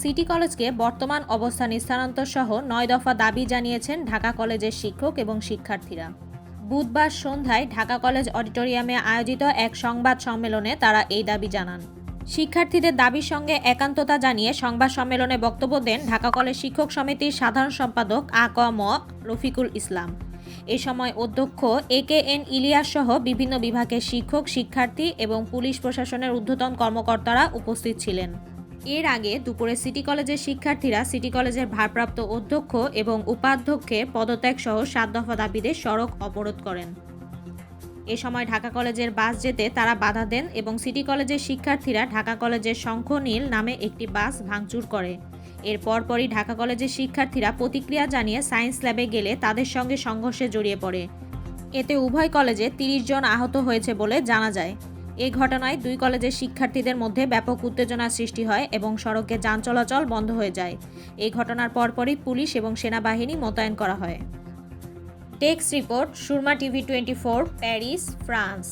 City কলেজকে বর্তমান অবস্থান স্থানান্তর সহ ৯ দফা দাবি জানিয়েছেন ঢাকা কলেজের শিক্ষক এবং শিক্ষার্থীরা। বুধবার সন্ধ্যায় ঢাকা কলেজ অডিটোরিয়ামে আয়োজিত এক সংবাদ সম্মেলনে তারা এই দাবি জানান। শিক্ষার্থীদের দাবির সঙ্গে একান্ততা জানিয়ে সংবাদ সম্মেলনে বক্তব্য দেন ঢাকা কলেজ শিক্ষক সমিতির সাধারণ সম্পাদক আ.ক.ম রফিকুল ইসলাম। এ সময় অধ্যক্ষ এ.কে.এন ইলিয়াস সহ বিভিন্ন বিভাগের শিক্ষক, শিক্ষার্থী এবং পুলিশ প্রশাসনের ঊর্ধ্বতন কর্মকর্তারা উপস্থিত ছিলেন। এর আগে দুপুরে সিটি কলেজের শিক্ষার্থীরা সিটি কলেজের ভারপ্রাপ্ত অধ্যক্ষ এবং উপাধ্যক্ষের পদত্যাগ সহ ৭ দফা দাবিতে সড়ক অবরোধ করেন। এ সময় ঢাকা কলেজের বাস যেতে তারা বাধা দেন এবং সিটি কলেজের শিক্ষার্থীরা ঢাকা কলেজের শঙ্খনীল নামে একটি বাস ভাঙচুর করে। এর পরপরই ঢাকা কলেজের শিক্ষার্থীরা প্রতিক্রিয়া জানিয়ে সায়েন্স ল্যাবে গেলে তাদের সঙ্গে সংঘর্ষে জড়িয়ে পড়ে। এতে উভয় কলেজে ৩০ জন আহত হয়েছে বলে জানা যায়। এ ঘটনায় দুই কলেজের শিক্ষার্থীদের মধ্যে ব্যাপক উত্তেজনার সৃষ্টি হয় এবং সড়কে যান চলাচল বন্ধ হয়ে যায়। এই ঘটনার পরপরই পুলিশ এবং সেনাবাহিনী মোতায়েন করা হয়। Text report, Surma TV 24, Paris, France.